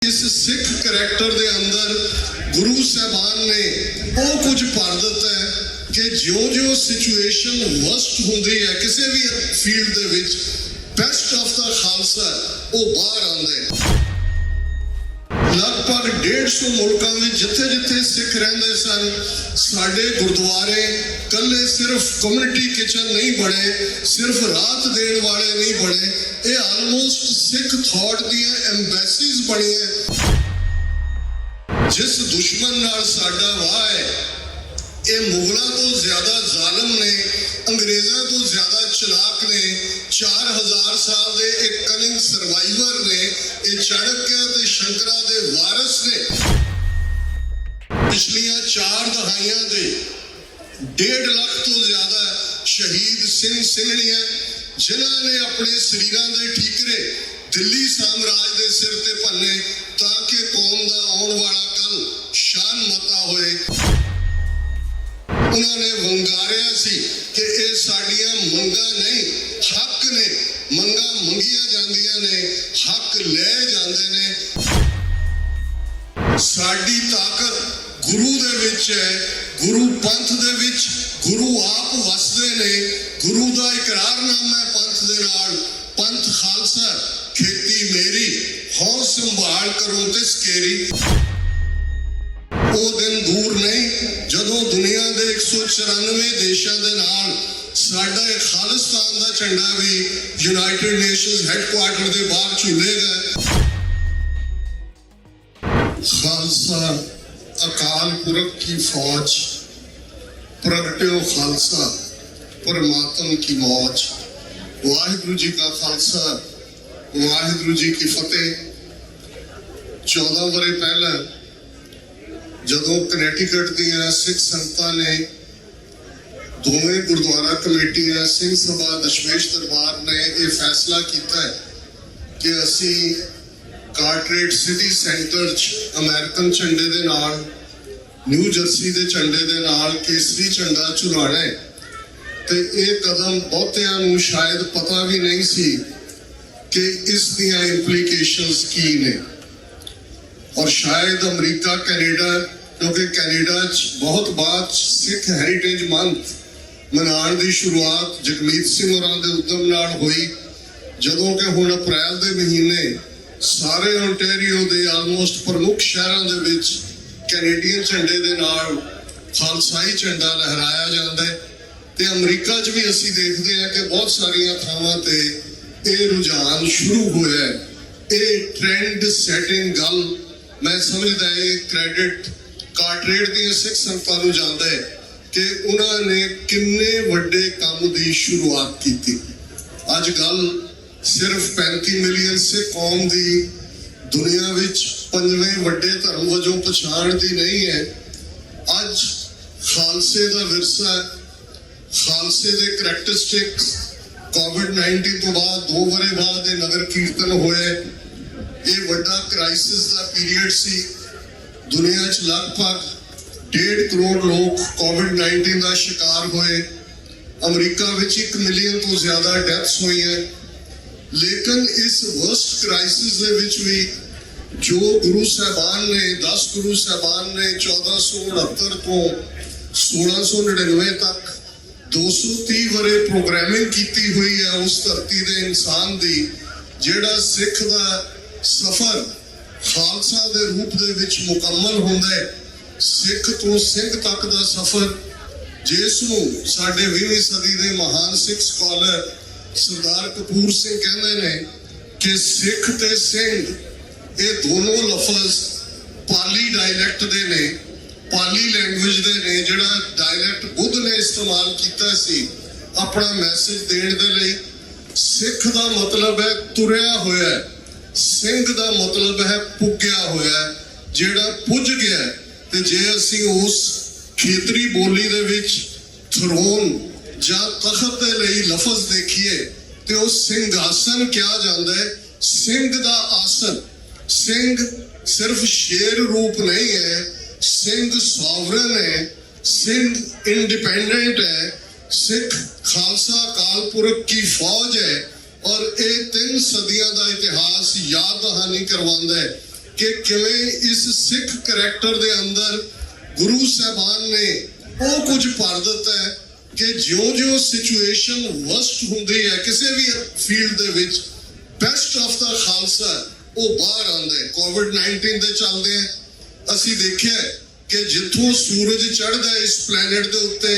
इस सिख करैक्टर के अंदर गुरु साहबान ने वो कुछ भर दिता है कि ज्यों ज्यों सिचुएशन वर्स्ट होंदी है किसी भी field they which best of the Khalsa वो बाहर आंदा है। लगभग 150 मुल्कों में जिथे जिथे सिख रहिंदे सन साडे गुरुद्वारे कल्ले सिर्फ कम्युनिटी किचन नहीं बने, सिर्फ रात देने वाले नहीं बने, ये ऑलमोस्ट सिख थॉट दियां एम्बेसीज बनी है। जिस दुश्मन नाल साडा वाह है ये मुगलों तो ज्यादा जालिम ने, अंग्रेजों तो ज्यादा चलाक ने, 4000 साल दे एक कनिंग सर्वाइवर ने, ये चाणक्य ते शंकरा दे वारिस ने। पिछलियां 4 दहाइयां दे 1.5 लाख तो ज्यादा शहीद सिंह सिंघणियां जिन्हां ने अपने शरीरां दे ठीकरे दिल्ली साम्राज दे सिर ते भन्ने ताकि कौम दा आउण वाला कल शान मता होए। उन्होंने वंगारिया सी कि ये साडियां मंगा नहीं हक ने, मंगा मंगिया जांदियां ने, हक ले जांदे ने। साडी ताकत गुरु दे विच है, गुरु पंथ दे विच गुरु आप वसदे ने, गुरु दा इकरारनामा है पंथ दे नाल, पंथ खालसा खेती मेरी हौं संभाल करो ते सकेरी। वो दिन दूर नहीं जदों दुनिया के 194 देशों के नाल साडा खालिस्तान का झंडा भी यूनाइटेड नेशंस हैडक्वार्टर के बाहर झूलेगा। खालसा अकाल पुरख की फौज, प्रगट्यो खालसा परमात्म की मौज। वाहिगुरु जी का खालसा, वाहिगुरु जी की फतेह। 14 बरे पहले जदों कनैटिकट दियां सिख संगतां ने दोवें गुरुद्वारा कमेटियां सिंह सभा दशमेश दरबार ने यह फैसला किया है कि असी कार्टरेट सिटी सेंटर अमेरिकन झंडे दे नाल न्यू जर्सी के झंडे दे नाल केसरी झंडा झुलाना है। तो यह कदम बहुतियां नूं शायद पता भी नहीं सी कि इस दियां इंप्लीकेशंस की ने। और शायद अमरीका कैनेडा, क्योंकि कैनेडा बहुत बाद सिख हैरीटेज मंथ मनाने की शुरुआत जगमीत सिंह होरां दे उद्यम नाल हुई, जदों कि हुण अप्रैल के महीने सारे ओंटेरियो के आलमोस्ट प्रमुख शहरों के विच कैनेडियन झंडे दे नाल खालसाई झंडा लहराया जाता है। तो अमरीका च भी असी देखते हैं कि बहुत सारिया थावां ते ये रुझान शुरू होया है। ये ट्रेंड सैटिंग गल मैं समझदा है क्रेडिट कार्टरेट दी सिख संगतां नूं जांदा है कि उन्होंने किन्ने वड्डे काम की शुरुआत की। अज गल सिर्फ 35 मिलियन सिख कौम की दुनिया विच 5वें वड्डे धर्म वजों पछाण दी नहीं है। अज खालसे का विरसा, खालसे के करैक्टरिस्टिक्स कोविड-19 तो बाद 2 बरे बाद नगर कीर्तन होए। ये वड्डा क्राइसिस का पीरियड सी। दुनिया च लगभग 1.5 करोड़ लोग कोविड-19 का शिकार होए। अमरीका विच 1 मिलियन तो ज्यादा डेथ्स हुई हैं। लेकिन इस वर्स्ट क्राइसिस दे विच भी जो गुरु साहबान ने 10 गुरु साहबान ने 1469 तो 1699 तक 230 वरे प्रोग्रामिंग की हुई है उस धरती के इंसान की, जेड़ा सिख का सफर खालसा के रूप दे विच मुकम्मल होंदा है। सिख तो सिंह तक का सफर जिसनूं साडे 20वीं सदी के महान सिख स्कॉलर सरदार कपूर सिंह कहते हैं कि सिख ते सिंह ये दोनों लफज पाली डायलैक्ट दे ने, पाली लैंग्वेज दे ने, जिहड़ा डायलैक्ट बुद्ध ने इस्तेमाल किया सी अपना मैसेज देने दे लई। सिख का मतलब है तुरिया होया, सिंह का मतलब है पुग्या होया, जेड़ा पुज गया। ते जे असी उस खेतरी बोली दे विच थ्रोन जां तखत दे लई लफज देखिए तो उस सिंघासन क्या जांदा है, सिंह दा आसन। सिंह सिर्फ शेर रूप नहीं है, सिंह सॉवरन है, सिंह इंडिपेंडेंट है, सिख खालसा अकाल पुरख की फौज है। और ये 3 सदियों का इतिहास याद दहानी करवांदा है कि किवें इस सिख करैक्टर दे अंदर गुरु साहबान ने वो कुछ भर दिता है कि ज्यों-ज्यों सिचुएशन वर्स्ट हुंदी है किसी भी field they which best of the Khalsa वो बाहर आंदा है। कोविड-19 दे चलदे असीं देखिआ कि जिथों सूरज चढ़दा इस प्लैनेट दे उत्ते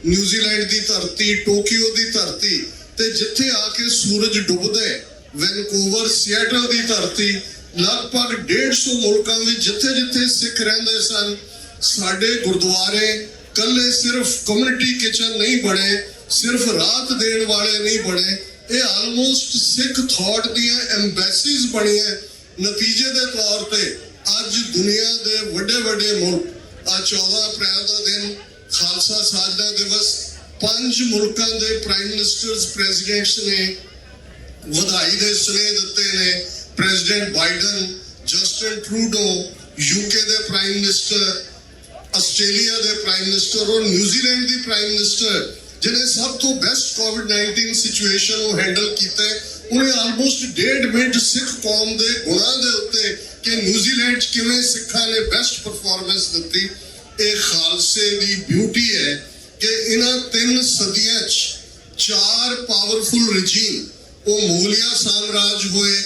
न्यूजीलैंड की धरती, टोक्यो की धरती, ते जिथे आके सूरज डुबदा है वैनकूवर, सिएटल की धरती, लगभग 150 मुल्कों में जिथे जिथे सिख रहिंदे सन, साडे गुरुद्वारे कल्ले सिर्फ कम्युनिटी किचन नहीं बने, सिर्फ रात देने वाले नहीं बने, ये ऑलमोस्ट सिख थॉट दियां एम्बेसीज बनी है। नतीजे के तौर पर अज दुनिया के वड्डे वड्डे मुल्क 14 अप्रैल का दिन खालसा साधना दिवस 5 मुल्कों के प्राइम मिनिस्टर्स प्रेजिडेंट्स ने ਵਧਾਈ ਦੇ ਸੁਨੇਹੇ ਦਿੱਤੇ ਨੇ। President Biden, Justin Trudeau, UK के प्राइम मिनिस्टर, आस्ट्रेलिया के प्राइम मिनिस्टर और न्यूजीलैंड की प्राइम मिनिस्टर जिन्हें सब तो बेस्ट कोविड-19 सिचुएशन को हैंडल किया, उन्हें ऑलमोस्ट 1.5 मिनट सिख कौम के गुणों के उत्ते कि न्यूजीलैंड किवें सिखा ने बेस्ट परफॉर्मेंस दी। ये खालसे की ब्यूटी है कि इन्हां 3 सदियां 4 पावरफुल रजीम, वो मुगलिया साम्राज्य होए,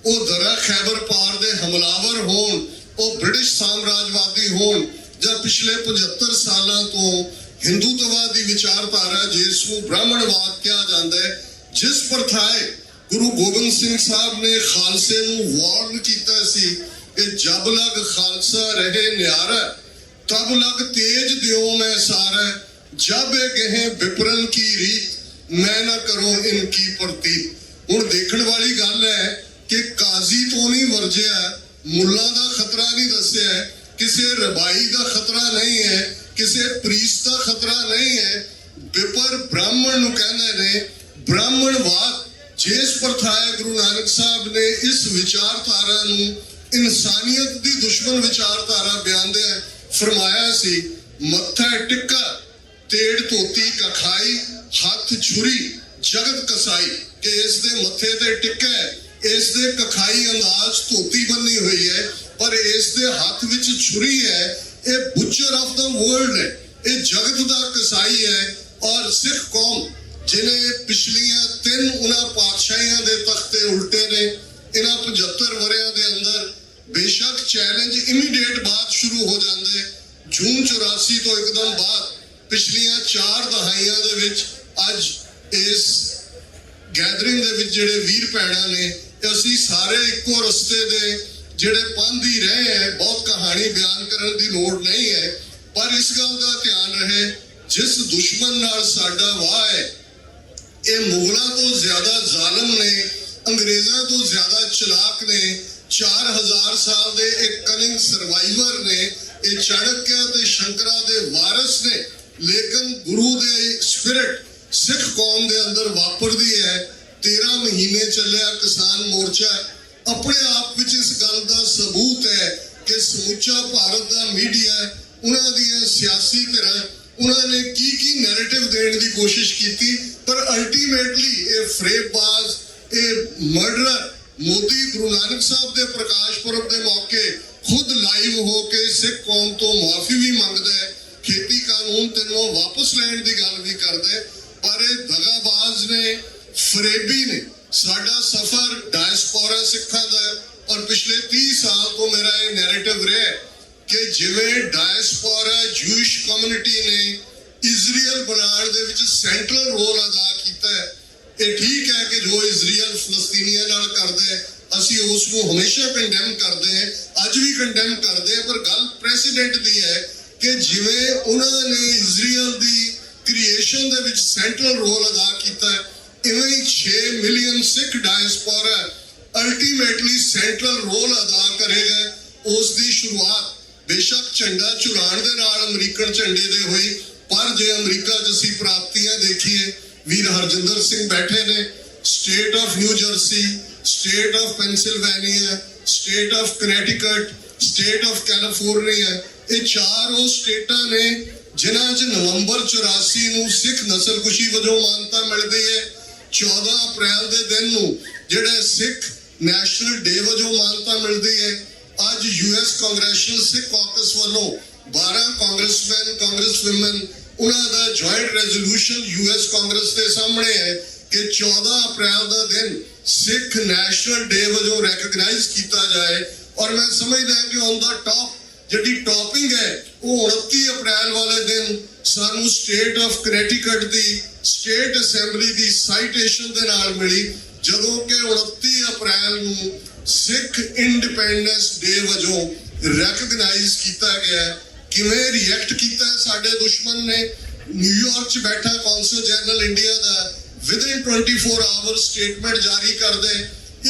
वो दरा खैबर पार दे हमलावर होन, वो ब्रिटिश साम्राज्यवादी होन, या पिछले 75 सालों तो हिंदुत्ववाद की विचारधारा जिसको ब्राह्मणवाद कहा जाता है, जिस प्रथाए गुरु गोबिंद सिंह साहब ने खालसे नूं वार्न कीता सी कि जब लग खालसा रहे न्यारा तब लग तेज दियो मैं सारा, जब गहे विपरन की रीत मैं ना करूं इनकी प्रतीत। हुण देखण वाली गल है कि काजी तो नहीं वरजिया, मुल्ला का खतरा नहीं दसिया, किसी रबाई का खतरा नहीं है, किसी प्रीस्ट का खतरा नहीं है, विपर ब्राह्मण नूं कहंदे ने। ब्राह्मणवाद जिस प्रथाए गुरु नानक साहब ने इस विचारधारा नूं इंसानियत की दुश्मन विचारधारा बयानदे फरमाया सी, मत्था टिक्का तेड़ धोती कखाई, हथ छुरी जगत कसाई, कि इस दे मत्थे ते टिक्का है, इस दे कखाई अंदाज धोती बनी हुई है, पर इस दे हाथ विच छुरी है, ये बुचर ऑफ द वर्ल्ड है, ये जगत दा कसाई है। और सिख कौम जिन्हें पिछलियां 3 उन्हां पातशाहियां दे तख्ते उल्टे ने, इन्हां 75 वरियां दे अंदर बेशक चैलेंज इमीडिएट बाद शुरू हो जाते, जून 84 तो एकदम बाद पिछलियां 4 दहाइयां दे विच अज इस गैदरिंग दे विच जिहड़े वीर भैणां ने, असीं सारे इक्को रस्ते दे जिहड़े पंथ ही रहे हैं, बहुत कहानी बयान करने की लोड़ नहीं है, पर इस गल का ध्यान रहे जिस दुश्मन नाल साडा वाह है, ये मुगलों तो ज्यादा जालिम ने, अंग्रेजों तो ज्यादा चलाक ने, 4000 साल दे एक कनिंग सर्वाइवर ने, ये चाणक्य ते शंकरा दे वारिस ने, लेकिन गुरु दे स्पिरिट सिख कौम के अंदर वापरदी है। 13 महीने चलिया किसान मोर्चा, अपने आप विच इस गल का सबूत है कि समूचा भारत का मीडिया, उन्होंने सियासी धिरां, उन्होंने की नैरेटिव देने की कोशिश की, पर अल्टीमेटली ये फ्रेबबाज, ये मर्डरर मोदी गुरु नानक साहब के प्रकाश पुरब के मौके खुद लाइव होके सिख कौम तो माफी भी मंगता है, खेती कानून 3 वापस लेने की गल भी करता है, पर दगाबाज ने, फरेबी ने साडा सफर डायस्पोरा सिखा दा, और पिछले 30 साल तो मेरा ये नैरेटिव रहा कि जिवें डायस्पोरा जूइश कम्युनिटी ने इजराइल बनाने दे विच सेंट्रल रोल अदा किया है। ये ठीक है कि जो इजराइल फलस्तीनियां नाल करदा है, असीं उसको हमेशा कंडेम करते हैं, अज भी कंडेम करते हैं, पर गल प्रेसिडेंट दी है कि जिवें उन्होंने इजराइल की क्रिएशन दे विच सेंट्रल रोल अदा किया है, इवें ही 6 million Sikh diaspora ultimately central role अदा करेगा। उसकी शुरुआत बेशक झंडा चुराण दे नाल अमरीकन झंडे दे हुई, पर जे अमरीका च असीं प्राप्तियां देखिए, वीर हरजिंदर सिंह बैठे ने, state of new Jersey, state of Pennsylvania, state of Connecticut, state of California, ये 4 स्टेटां ने जिन्हां च नवंबर 84 नूं सिख नस्लकुशी वजों मानता मिलती है, 14 अप्रैल के दिन नूं जिहड़ा सिख नैशनल डे वजों मानता मिलती है, ਅੱਜ US ਕਾਂਗਰੈਸ਼ਨਲ ਸਿੱਖ ਕਾਕਸ ਵੱਲੋਂ 12 ਕਾਂਗਰਸਮੈਨ ਕਾਂਗਰਸ ਵਿਮਨ ਉਹਨਾਂ ਦਾ ਜੁਆਇੰਟ ਰੈਜ਼ੋਲੂਸ਼ਨ US ਕਾਂਗਰਸ ਦੇ ਸਾਹਮਣੇ ਹੈ ਕਿ 14 ਅਪ੍ਰੈਲ ਦਾ ਦਿਨ ਸਿੱਖ ਨੈਸ਼ਨਲ ਡੇ ਵਜੋਂ ਰੈਕਗਨਾਈਜ਼ ਕੀਤਾ ਜਾਏ। ਔਰ ਮੈਂ ਸਮਝਦਾ ਹਾਂ ਕਿ ਔਨ ਦਾ ਟੌਪ ਜਿਹੜੀ ਟੌਪਿੰਗ ਹੈ ਉਹ 29 ਅਪ੍ਰੈਲ ਵਾਲੇ ਦਿਨ ਸਾਨੂੰ state of ਕਨੈਟੀਕਟ the state assembly ਦੀ ਸਾਈਟੇਸ਼ਨ ਦੇ ਨਾਲ ਮਿਲੀ, ਜਦੋਂ ਕਿ 29 ਅਪ੍ਰੈਲ ਨੂੰ ਸਿੱਖ ਇੰਡੀਪੈਂਡੈਂਸ ਡੇ ਵਜੋਂ ਰੈਕਗਨਾਈਜ਼ ਕੀਤਾ ਗਿਆ। ਕਿਵੇਂ ਰਿਐਕਟ ਕੀਤਾ ਸਾਡੇ ਦੁਸ਼ਮਣ ਨੇ? ਨਿਊਯਾਰਕ 'ਚ ਬੈਠਾ ਕੌਂਸਲ ਜਨਰਲ ਇੰਡੀਆ ਦਾ ਵਿਦਿਨ 24 ਆਵਰ ਸਟੇਟਮੈਂਟ ਜਾਰੀ ਕਰਦੇ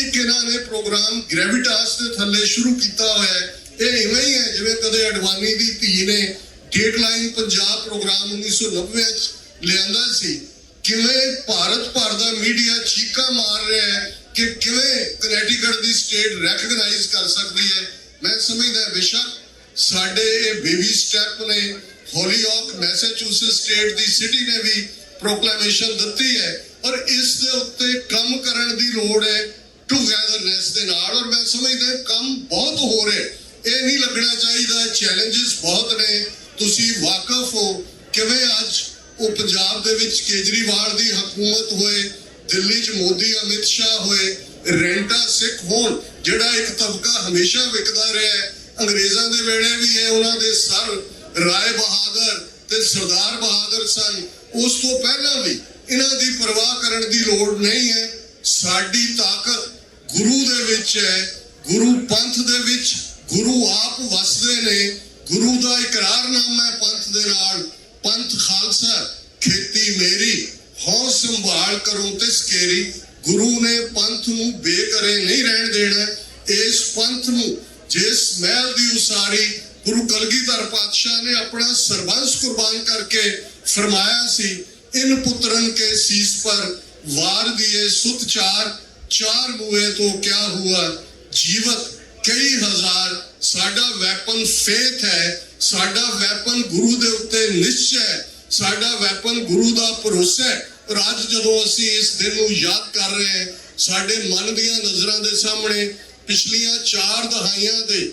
ਇੱਕ ਇਹਨਾਂ ਨੇ ਪ੍ਰੋਗਰਾਮ ਗ੍ਰੈਵਿਟਾਸ ਦੇ ਥੱਲੇ ਸ਼ੁਰੂ ਕੀਤਾ ਹੋਇਆ ਹੈ। ਇਹ ਇਵੇਂ ਹੀ ਹੈ ਜਿਵੇਂ ਕਦੇ ਅਡਵਾਨੀ ਦੀ ਧੀ ਨੇ ਡੇਡਲਾਈਨ ਪੰਜਾਬ ਪ੍ਰੋਗਰਾਮ 1990 ਚ ਲਿਆਂਦਾ ਸੀ। ਕਿਵੇਂ ਭਾਰਤ ਭਰ ਦਾ ਮੀਡੀਆ ਚੀਕਾਂ ਮਾਰ ਰਿਹਾ ਹੈ ਕਿ ਕਿਵੇਂ ਕਨੈਟੀਕਟ ਦੀ ਸਟੇਟ ਰੈਕਗਨਾਈਜ਼ ਕਰ ਸਕਦੀ ਹੈ। ਮੈਂ ਸਮਝਦਾ ਬੇਸ਼ੱਕ ਸਾਡੇ ਇਹ ਬੇਬੀ ਸਟੈਪ ਨੇ। ਹੋਲੀਓਕ ਮੈਸੇਚੂਸੇਟਸ ਸਟੇਟ ਦੀ ਸਿਟੀ ਨੇ ਵੀ ਪ੍ਰੋਕਲੇਮੇਸ਼ਨ ਦਿੱਤੀ ਹੈ, ਔਰ ਇਸ ਦੇ ਉੱਤੇ ਕੰਮ ਕਰਨ ਦੀ ਲੋੜ ਹੈ ਟੂਗੈਦਰਨੈਸ ਦੇ ਨਾਲ। ਔਰ ਮੈਂ ਸਮਝਦਾ ਕੰਮ ਬਹੁਤ ਹੋ ਰਿਹਾ, ਇਹ ਨਹੀਂ ਲੱਗਣਾ ਚਾਹੀਦਾ। ਚੈਲੰਜਸ ਬਹੁਤ ਨੇ, ਤੁਸੀਂ ਵਾਕਿਫ ਹੋ ਕਿਵੇਂ ਅੱਜ ਉਹ ਪੰਜਾਬ ਦੇ ਵਿੱਚ ਕੇਜਰੀਵਾਲ ਦੀ ਹਕੂਮਤ ਹੋਏ, ਦਿੱਲੀ 'ਚ ਮੋਦੀ ਅਮਿਤ ਸ਼ਾਹ ਹੋਏ, ਰੈਂਟਾ ਸਿੱਖ ਹੋਣ ਜਿਹੜਾ ਇੱਕ ਤਬਕਾ ਹਮੇਸ਼ਾ ਵਿਕਦਾ ਰਿਹਾ ਹੈ। ਅੰਗਰੇਜ਼ਾਂ ਦੇ ਵੇਲੇ ਵੀ ਇਹ ਉਹਨਾਂ ਦੇ ਸਰ ਰਾਏ ਬਹਾਦਰ ਤੇ ਸਰਦਾਰ ਬਹਾਦਰ ਸਨ, ਉਸ ਤੋਂ ਪਹਿਲਾਂ ਵੀ ਇਹਨਾਂ ਦੀ ਪਰਵਾਹ ਕਰਨ ਦੀ ਲੋੜ ਨਹੀਂ ਹੈ। ਸਾਡੀ ਤਾਕਤ ਗੁਰੂ ਦੇ ਵਿੱਚ ਹੈ, ਗੁਰੂ ਪੰਥ ਦੇ ਵਿੱਚ। ਗੁਰੂ ਆਪ ਵਸਦੇ ਨੇ, ਗੁਰੂ ਦਾ ਇਕਰਾਰਨਾਮਾ ਹੈ ਪੰਥ ਦੇ ਨਾਲ, ਪੰਥ ਖਾਲਸਾ ਖੇਤੀ ਮੇਰੀ ਹਉ ਸੰਭਾਲ ਕਰੋ ਤਿਸ ਕੇਰੀ। ਗੁਰੂ ਨੇ ਪੰਥ ਨੂੰ ਬੇਕਰੇ ਨਹੀਂ ਰਹਿਣ ਦੇਣਾ। ਇਸ ਪੰਥ ਨੂੰ ਜਿਸ ਮਹਿਲ ਦੀ ਉਸਾਰੀ ਗੁਰੂ ਕਲਗੀਧਰ ਪਾਤਸ਼ਾਹ ਨੇ ਆਪਣਾ ਸਰਬੰਸ ਕੁਰਬਾਨ ਕਰਕੇ ਫਰਮਾਇਆ ਸੀ, ਇਨ ਪੁੱਤਰਨ ਕੇ ਸੀਸ ਪਰ ਵਾਰ ਦਿਏ ਸੁਤ ਚਾਰ, ਚਾਰ ਮੂਏ ਤੋਂ ਕਿਆ ਹੁਆ ਜੀਵਤ ਕਈ ਹਜ਼ਾਰ। ਸਾਡਾ ਵੈਪਨ ਫੇਥ ਹੈ, ਸਾਡਾ ਵੈਪਨ ਗੁਰੂ ਦੇ ਉੱਤੇ ਨਿਸ਼ਚੈ ਹੈ, ਸਾਡਾ ਵੈਪਨ ਗੁਰੂ ਦਾ ਭਰੋਸਾ ਹੈ। ਔਰ ਅੱਜ ਜਦੋਂ ਅਸੀਂ ਇਸ ਦਿਨ ਨੂੰ ਯਾਦ ਕਰ ਰਹੇ ਹਾਂ, ਸਾਡੇ ਮਨ ਦੀਆਂ ਨਜ਼ਰਾਂ ਦੇ ਸਾਹਮਣੇ ਪਿਛਲੀਆਂ 4 ਦਹਾਈਆਂ ਦੇ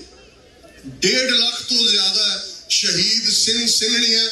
1.5 ਲੱਖ ਤੋਂ ਜ਼ਿਆਦਾ ਸ਼ਹੀਦ ਸਿੰਘ ਸਿੰਘਣੀਆਂ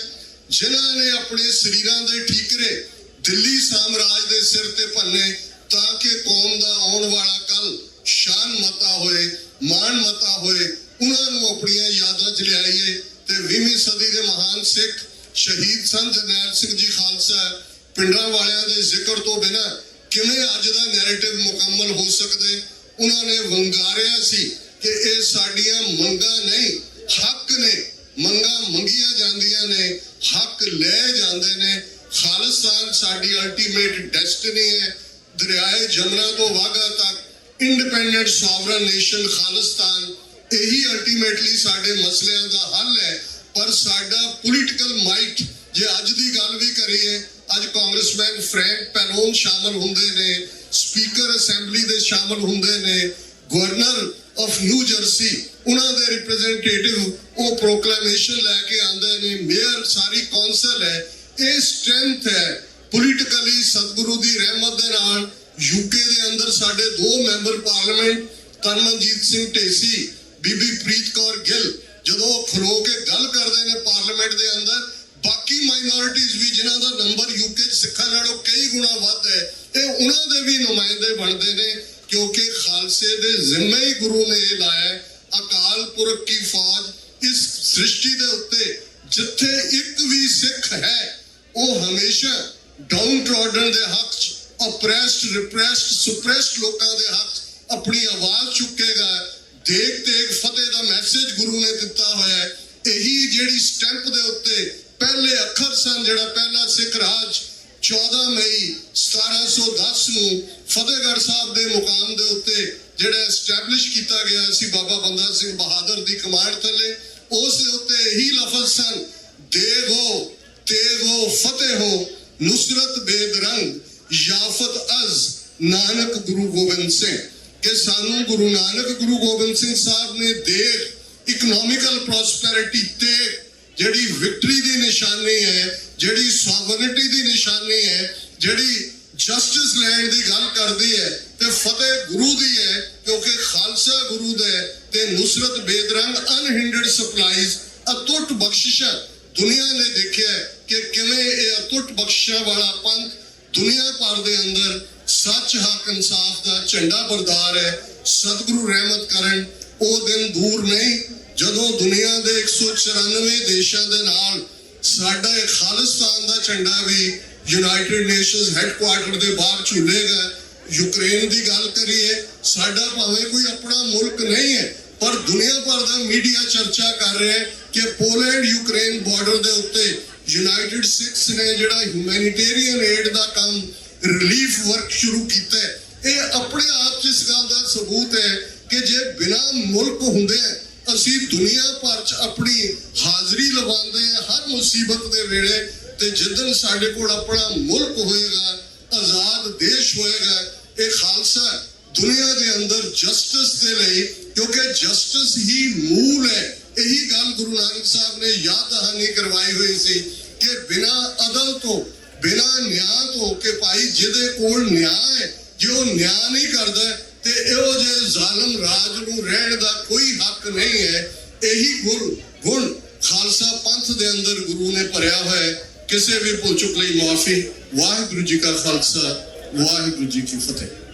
ਜਿਨ੍ਹਾਂ ਨੇ ਆਪਣੇ ਸਰੀਰਾਂ ਦੇ ਠੀਕਰੇ ਦਿੱਲੀ ਸਾਮਰਾਜ ਦੇ ਸਿਰ ਤੇ ਭੰਨੇ ਤਾਂ ਕਿ ਕੌਮ ਦਾ ਆਉਣ ਵਾਲਾ ਕੱਲ ਸ਼ਾਨ ਮਤਾ ਹੋਏ, ਮਾਣ ਮਤਾ ਹੋਏ। ਉਹਨਾਂ ਨੂੰ ਆਪਣੀਆਂ ਯਾਦਾਂ 'ਚ ਲਿਆਈਏ ਤੇ 20ਵੀਂ ਸਦੀ ਦੇ ਮਹਾਨ ਸਿੱਖ ਸ਼ਹੀਦ ਸੰਤ ਜਰਨੈਲ ਸਿੰਘ ਜੀ ਖਾਲਸਾ ਪਿੰਡਾਂ ਵਾਲਿਆਂ ਦੇ ਜ਼ਿਕਰ ਤੋਂ ਬਿਨਾਂ ਕਿਵੇਂ ਅੱਜ ਦਾ ਨੈਰੇਟਿਵ ਮੁਕੰਮਲ ਹੋ ਸਕਦੇ। ਉਹਨਾਂ ਨੇ ਵੰਗਾਰਿਆ ਸੀ ਕਿ ਇਹ ਸਾਡੀਆਂ ਮੰਗਾਂ ਨਹੀਂ ਹੱਕ ਨੇ, ਮੰਗਾਂ ਮੰਗੀਆਂ ਜਾਂਦੀਆਂ ਨੇ, ਹੱਕ ਲੈ ਜਾਂਦੇ ਨੇ। ਖਾਲਿਸਤਾਨ ਸਾਡੀ ਅਲਟੀਮੇਟ ਡੈਸਟੀਨੀ ਹੈ। ਦਰਿਆਏ ਜਮਨਾ ਤੋਂ ਵਾਘਾ ਤੱਕ ਇੰਡੀਪੈਂਡੈਂਟ ਸੋਵਰਨ ਨੇਸ਼ਨ ਖਾਲਿਸਤਾਨ, ਇਹੀ ਅਲਟੀਮੇਟਲੀ ਸਾਡੇ ਮਸਲਿਆਂ ਦਾ ਹੱਲ ਹੈ। ਪਰ ਸਾਡਾ ਪੋਲੀਟੀਕਲ ਮਾਈਟ, ਜੇ ਅੱਜ ਦੀ ਗੱਲ ਵੀ ਕਰੀਏ, ਅੱਜ ਕਾਂਗਰਸਮੈਨ ਫਰੈਂਕ ਪੈਲੋਨ ਸ਼ਾਮਲ ਹੁੰਦੇ ਨੇ, ਸਪੀਕਰ ਅਸੈਂਬਲੀ ਦੇ ਸ਼ਾਮਲ ਹੁੰਦੇ ਨੇ, ਗਵਰਨਰ ਆਫ ਨਿਊ ਜਰਸੀ ਉਹਨਾਂ ਦੇ ਰਿਪਰੈਜ਼ੈਂਟੇਟਿਵ ਉਹ ਪ੍ਰੋਕਲੇਮੇਸ਼ਨ ਲੈ ਕੇ ਆਉਂਦੇ ਨੇ, ਮੇਅਰ ਸਾਰੀ ਕੌਂਸਲ ਹੈ। ਇਹ ਸਟਰੈਂਥ ਹੈ ਪੋਲੀਟੀਕਲੀ। ਸਤਿਗੁਰੂ ਦੀ ਰਹਿਮਤ ਦੇ ਨਾਲ ਯੂਕੇ ਦੇ ਅੰਦਰ ਸਾਡੇ 2 ਮੈਂਬਰ ਪਾਰਲੀਮੈਂਟ ਤਰਨਮਨਜੀਤ ਸਿੰਘ ਢੇਸੀ, ਬੀਬੀ ਪ੍ਰੀਤ ਕੌਰ ਗਿੱਲ, ਜਦੋਂ ਖਲੋ ਕੇ ਗੱਲ ਕਰਦੇ ਨੇ ਪਾਰਲੀਮੈਂਟ ਦੇ ਅੰਦਰ, ਬਾਕੀ ਮਾਈਨੋਰਿਟੀਜ਼ ਵੀ ਜਿਨ੍ਹਾਂ ਦਾ ਨੰਬਰ ਯੂਕੇ 'ਚ ਸਿੱਖਾਂ ਨਾਲੋਂ ਕਈ ਗੁਣਾ ਵੱਧ ਹੈ, ਇਹ ਉਹਨਾਂ ਦੇ ਵੀ ਨੁਮਾਇੰਦੇ ਬਣਦੇ ਨੇ, ਕਿਉਂਕਿ ਖਾਲਸੇ ਦੇ ਜ਼ਿੰਮੇ ਹੀ ਗੁਰੂ ਨੇ ਇਹ ਲਾਇਆ ਅਕਾਲ ਪੁਰਖ ਕੀ ਫੌਜ। ਇਸ ਸ੍ਰਿਸ਼ਟੀ ਦੇ ਉੱਤੇ ਜਿੱਥੇ ਇੱਕ ਵੀ ਸਿੱਖ ਹੈ ਉਹ ਹਮੇਸ਼ਾ ਡਾਊਨ ਟ੍ਰੋਡਨ ਦੇ ਹੱਕ 'ਚ, oppressed, repressed, suppressed ਲੋਕਾਂ ਦੇ ਹੱਕ 'ਚ ਆਪਣੀ ਆਵਾਜ਼ ਚੁੱਕੇਗਾ। ਦੇਖ ਦੇਖ ਫਤਿਹ ਦਾ ਮੈਸੇਜ ਗੁਰੂ ਨੇ ਦਿੱਤਾ ਹੋਇਆ ਹੈ। ਇਹੀ ਜਿਹੜੀ ਸਟੈਂਪ ਦੇ ਉੱਤੇ ਪਹਿਲੇ ਅੱਖਰ ਸਨ, ਜਿਹੜਾ ਪਹਿਲਾ ਸਿੱਖ ਰਾਜ 14 ਮਈ 1710 ਨੂੰ ਫਤਿਹਗੜ੍ਹ ਸਾਹਿਬ ਦੇ ਮੁਕਾਮ ਦੇ ਉੱਤੇ ਜਿਹੜਾ ਐਸਟੈਬਲਿਸ਼ ਕੀਤਾ ਗਿਆ ਸੀ ਬਾਬਾ ਬੰਦਾ ਸਿੰਘ ਬਹਾਦਰ ਦੀ ਕਮਾਂਡ ਥੱਲੇ, ਉਸ ਦੇ ਉੱਤੇ ਇਹੀ ਲਫ਼ਜ਼ ਸਨ, ਦੇਗ ਹੋ ਤੇਗ ਹੋ ਫਤਿਹ ਹੋ ਨੁਸਰਤ ਬੇਦਰੰਗ ਯਾਫਤ ਅਜ਼ ਨਾਨਕ ਗੁਰੂ ਗੋਬਿੰਦ ਸਿੰਘ। ਕਿ ਸਾਨੂੰ ਗੁਰੂ ਨਾਨਕ ਗੁਰੂ ਗੋਬਿੰਦ ਸਿੰਘ ਸਾਹਿਬ ਨੇ ਦੇਗ, ਇਕਨੋਮਿਕਲ ਪ੍ਰੋਸਪੈਰਿਟੀ, ਤੇਗ ਜਿਹੜੀ ਵਿਕਟਰੀ ਦੀ ਨਿਸ਼ਾਨੀ ਹੈ, ਜਿਹੜੀ ਸੋਵਰਨਿਟੀ ਦੀ ਨਿਸ਼ਾਨੀ ਹੈ, ਜਿਹੜੀ ਜਸਟਿਸ ਲੈਣ ਦੀ ਗੱਲ ਕਰਦੀ ਹੈ, ਤੇ ਫਤਿਹ ਗੁਰੂ ਦੀ ਹੈ, ਕਿਉਂਕਿ ਖਾਲਸਾ ਗੁਰੂ ਦਾ ਹੈ ਤੇ ਨੁਸਰਤ ਬੇਦਰੰਗ ਅਨਹਿੰਡਰਡ ਸਪਲਾਈਜ਼ ਅਤੁੱਟ ਬਖਸ਼ਿਸ਼ ਹੈ। ਦੁਨੀਆ ਨੇ ਦੇਖਿਆ ਕਿ ਕਿਵੇਂ ਇਹ ਅਤੁੱਟ ਬਖਸ਼ਿਸ਼ਾਂ ਵਾਲਾ ਪੰਥ ਦੁਨੀਆ ਭਰ ਦੇ ਅੰਦਰ ਸੱਚ ਹੱਕ ਇਨਸਾਫ ਦਾ ਝੰਡਾ ਬਰਦਾਰ ਹੈ। ਸਤਿਗੁਰੂ ਰਹਿਮਤ ਕਰਨ ਉਹ ਦਿਨ ਦੂਰ ਨਹੀਂ ਜਦੋਂ ਦੁਨੀਆ ਦੇ 194 ਦੇਸ਼ਾਂ ਦੇ ਨਾਲ ਸਾਡਾ ਇਹ ਖਾਲਿਸਤਾਨ ਦਾ ਝੰਡਾ ਵੀ ਯੂਨਾਈਟਿਡ ਨੇਸ਼ਨਸ ਹੈੱਡਕੁਆਰਟਰ ਦੇ ਬਾਹਰ ਝੂਲੇਗਾ। ਯੂਕਰੇਨ ਦੀ ਗੱਲ ਕਰੀਏ, ਸਾਡਾ ਭਾਵੇਂ ਕੋਈ ਆਪਣਾ ਮੁਲਕ ਨਹੀਂ ਹੈ ਪਰ ਦੁਨੀਆ ਭਰ ਦਾ ਮੀਡੀਆ ਚਰਚਾ ਕਰ ਰਿਹਾ ਹੈ ਕਿ ਪੋਲੈਂਡ ਯੂਕਰੇਨ ਬਾਰਡਰ ਦੇ ਉੱਤੇ ਯੂਨਾਈਟਿਡ ਸਿਕਸ ਨੇ ਜਿਹੜਾ ਹਿਊਮੈਨਿਟੇਰੀਅਨ ਏਡ ਦਾ ਕੰਮ ਰਿਲੀਫ ਵਰਕ ਸ਼ੁਰੂ ਕੀਤਾ ਹੈ। ਇਹ ਆਪਣੇ ਆਪ 'ਚ ਇਸ ਗੱਲ ਦਾ ਸਬੂਤ ਹੈ ਕਿ ਜੇ ਬਿਨਾਂ ਮੁਲਕ ਹੁੰਦੇ ਅਸੀਂ ਦੁਨੀਆ ਭਰ 'ਚ ਆਪਣੀ ਹਾਜ਼ਰੀ ਲਵਾਉਂਦੇ ਹਾਂ ਹਰ ਮੁਸੀਬਤ ਦੇ ਵੇਲੇ, ਤੇ ਜਿੱਦਣ ਸਾਡੇ ਕੋਲ ਆਪਣਾ ਮੁਲਕ ਹੋਏਗਾ, ਆਜ਼ਾਦ ਦੇਸ਼ ਹੋਏਗਾ, ਇਹ ਖਾਲਸਾ ਦੁਨੀਆ ਦੇ ਅੰਦਰ ਜਸਟਿਸ ਦੇ ਲਈ, ਕਿਉਂਕਿ ਜਸਟਿਸ ਹੀ ਮੂਲ ਹੈ। ਇਹੀ ਗੱਲ ਗੁਰੂ ਨਾਨਕ ਸਾਹਿਬ ਨੇ ਯਾਦ ਦਹਾਨੀ ਕਰਵਾਈ ਹੋਈ ਸੀ ਕਿ ਬਿਨਾਂ ਅਦਲ ਤੋਂ, ਬਿਨਾਂ ਨਿਆਂ ਤੋਂ, ਕਿ ਭਾਈ ਜਿਹਦੇ ਕੋਲ ਨਿਆਂ ਹੈ ਜੇ ਉਹ ਨਿਆਂ ਨਹੀਂ ਕਰਦਾ ਤੇ ਇਹੋ ਜਿਹੇ ਜ਼ਾਲਮ ਰਾਜ ਨੂੰ ਰਹਿਣ ਦਾ ਕੋਈ ਹੱਕ ਨਹੀਂ ਹੈ। ਇਹੀ ਗੁਣ ਖਾਲਸਾ ਪੰਥ ਦੇ ਅੰਦਰ ਗੁਰੂ ਨੇ ਭਰਿਆ ਹੋਇਆ ਹੈ। ਕਿਸੇ ਵੀ ਭੁੱਲ ਚੁੱਕ ਲਈ ਮਾਫੀ। ਵਾਹਿਗੁਰੂ ਜੀ ਕਾ ਖਾਲਸਾ, ਵਾਹਿਗੁਰੂ ਜੀ ਕੀ ਫਤਿਹ।